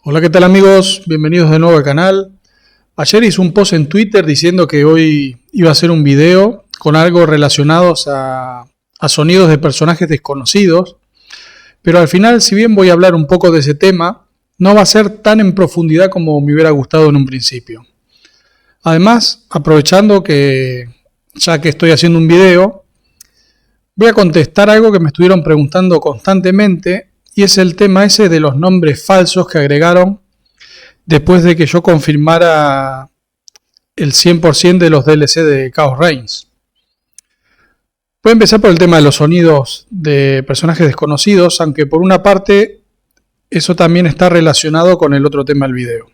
Hola, ¿qué tal amigos? Bienvenidos de nuevo al canal. Ayer hice un post en Twitter diciendo que hoy iba a hacer un video con algo relacionados a sonidos de personajes desconocidos, pero al final, si bien voy a hablar un poco de ese tema, no va a ser tan en profundidad como me hubiera gustado en un principio. Además, aprovechando que ya que estoy haciendo un video, voy a contestar algo que me estuvieron preguntando constantemente y es el tema ese de los nombres falsos que agregaron después de que yo confirmara el 100% de los DLC de Chaos Reigns. Voy a empezar por el tema de los sonidos de personajes desconocidos, aunque por una parte eso también está relacionado con el otro tema del video.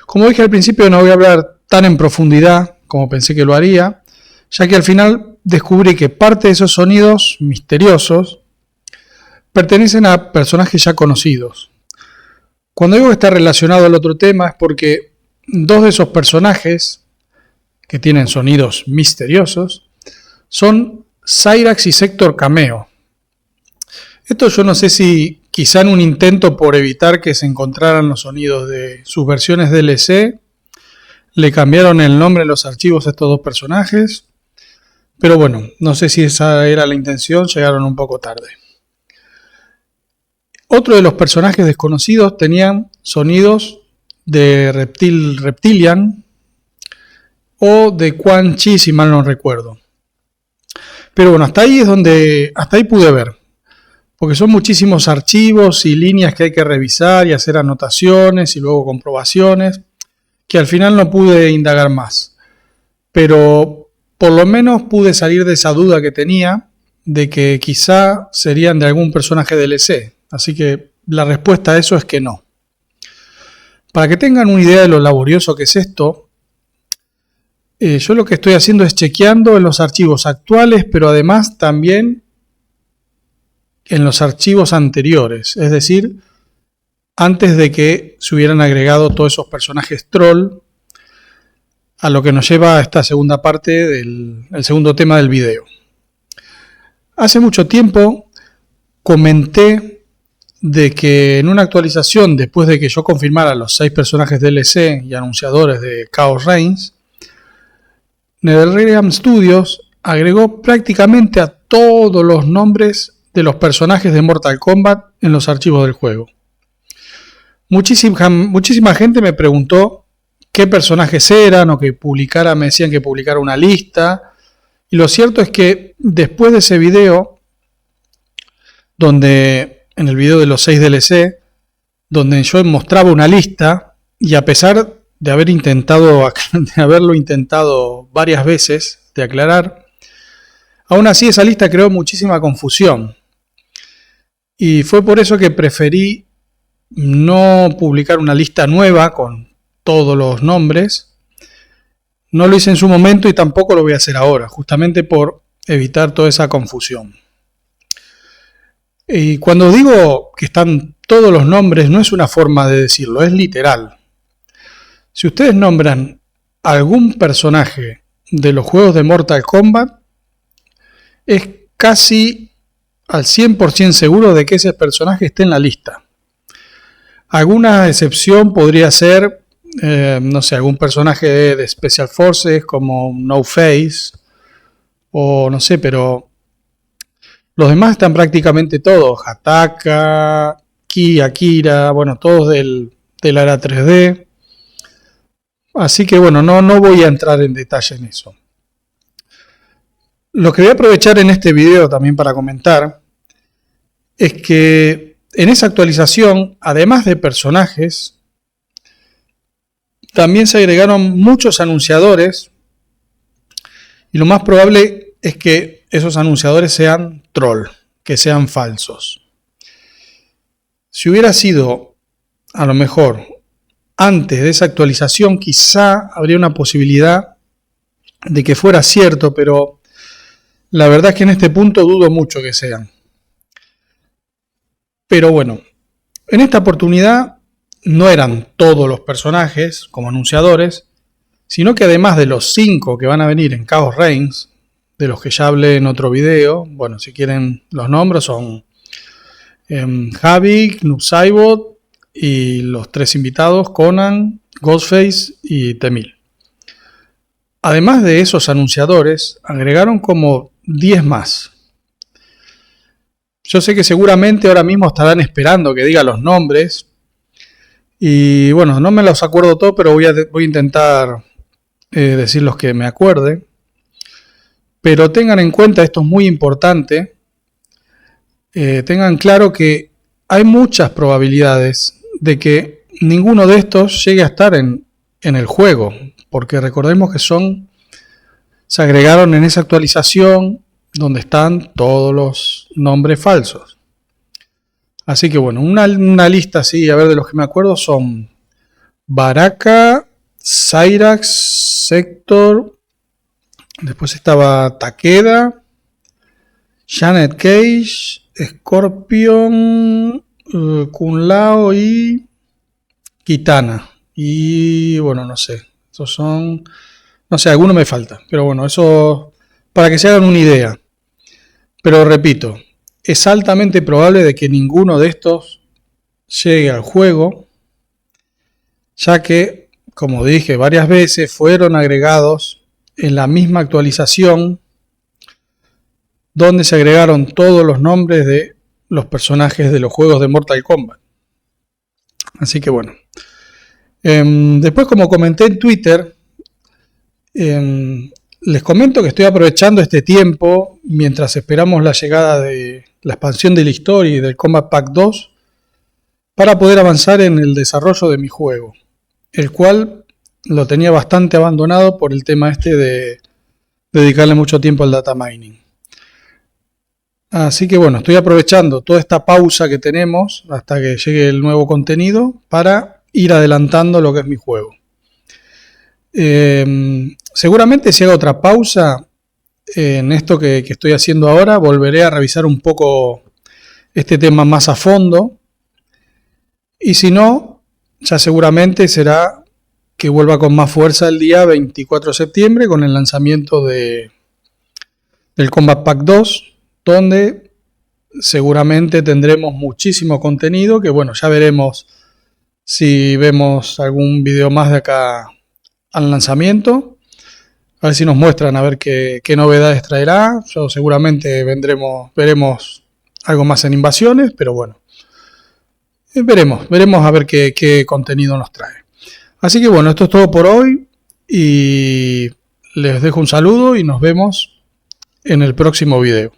Como dije al principio, no voy a hablar tan en profundidad como pensé que lo haría, ya que al final descubrí que parte de esos sonidos misteriosos pertenecen a personajes ya conocidos. Cuando digo que está relacionado al otro tema es porque dos de esos personajes que tienen sonidos misteriosos son Cyrax y Sector Cameo. Esto yo no sé si quizá en un intento por evitar que se encontraran los sonidos de sus versiones DLC le cambiaron el nombre en los archivos a estos dos personajes, pero bueno, no sé si esa era la intención, llegaron un poco tarde. Otro de los personajes desconocidos tenían sonidos de Reptilian o de Quan Chi, si mal no recuerdo. Pero bueno, hasta ahí pude ver, porque son muchísimos archivos y líneas que hay que revisar y hacer anotaciones y luego comprobaciones, que al final no pude indagar más. Pero por lo menos pude salir de esa duda que tenía de que quizá serían de algún personaje DLC. Así que la respuesta a eso es que no. Para que tengan una idea de lo laborioso que es esto, yo lo que estoy haciendo es chequeando en los archivos actuales, pero además también en los archivos anteriores. Es decir, antes de que se hubieran agregado todos esos personajes troll, a lo que nos lleva a esta segunda parte del segundo tema del video. Hace mucho tiempo comenté de que en una actualización, después de que yo confirmara los 6 personajes DLC y anunciadores de Chaos Reigns, NetherRealm Studios agregó prácticamente a todos los nombres de los personajes de Mortal Kombat en los archivos del juego. Muchísima gente me preguntó qué personajes eran o que me decían que publicara una lista, y lo cierto es que después de ese video, en el video de los 6 DLC, donde yo mostraba una lista, y a pesar de haberlo intentado varias veces de aclarar, aún así esa lista creó muchísima confusión. Y fue por eso que preferí no publicar una lista nueva con todos los nombres. No lo hice en su momento y tampoco lo voy a hacer ahora, justamente por evitar toda esa confusión. Y cuando digo que están todos los nombres, no es una forma de decirlo, es literal. Si ustedes nombran algún personaje de los juegos de Mortal Kombat, es casi al 100% seguro de que ese personaje esté en la lista. Alguna excepción podría ser, no sé, algún personaje de Special Forces como No Face, o no sé, pero los demás están prácticamente todos. Hataka, Ki, Akira, bueno, todos de la era 3D. Así que bueno, no voy a entrar en detalle en eso. Lo que voy a aprovechar en este video también para comentar es que en esa actualización, además de personajes, también se agregaron muchos anunciadores, y lo más probable es que esos anunciadores sean troll, que sean falsos. Si hubiera sido, a lo mejor, antes de esa actualización, quizá habría una posibilidad de que fuera cierto, pero la verdad es que en este punto dudo mucho que sean. Pero bueno, en esta oportunidad no eran todos los personajes como anunciadores, sino que además de los 5 que van a venir en Chaos Reigns, de los que ya hablé en otro video, bueno, si quieren los nombres son Havik, Noob Saibot, y los 3 invitados, Conan, Ghostface y T-1000. Además de esos anunciadores, agregaron como 10 más. Yo sé que seguramente ahora mismo estarán esperando que diga los nombres. Y bueno, no me los acuerdo todos, pero voy a intentar decir los que me acuerde. Pero tengan en cuenta, esto es muy importante, tengan claro que hay muchas probabilidades de que ninguno de estos llegue a estar en el juego. Porque recordemos que se agregaron en esa actualización donde están todos los nombres falsos. Así que bueno, una lista así, a ver, de los que me acuerdo son Baraka, Cyrax, Sector, después estaba Takeda, Janet Cage, Scorpion, Kun Lao y Kitana. Y bueno, no sé, esos son, no sé, alguno me falta, pero bueno, eso para que se hagan una idea. Pero repito, es altamente probable de que ninguno de estos llegue al juego, ya que, como dije varias veces, fueron agregados en la misma actualización donde se agregaron todos los nombres de los personajes de los juegos de Mortal Kombat. Así que bueno. Después, como comenté en Twitter, les comento que estoy aprovechando este tiempo mientras esperamos la llegada de la expansión de la historia y del Combat Pack 2 para poder avanzar en el desarrollo de mi juego, el cual lo tenía bastante abandonado por el tema de dedicarle mucho tiempo al data mining. Así que bueno, estoy aprovechando toda esta pausa que tenemos hasta que llegue el nuevo contenido para ir adelantando lo que es mi juego. Seguramente si hago otra pausa en esto que estoy haciendo ahora, volveré a revisar un poco este tema más a fondo. Y si no, ya seguramente será que vuelva con más fuerza el día 24 de septiembre con el lanzamiento del Combat Pack 2, donde seguramente tendremos muchísimo contenido que bueno, ya veremos si vemos algún video más de acá al lanzamiento, a ver si nos muestran a ver qué novedades traerá. Yo seguramente veremos algo más en invasiones, pero bueno, veremos a ver qué contenido nos trae. Así que bueno, esto es todo por hoy y les dejo un saludo y nos vemos en el próximo video.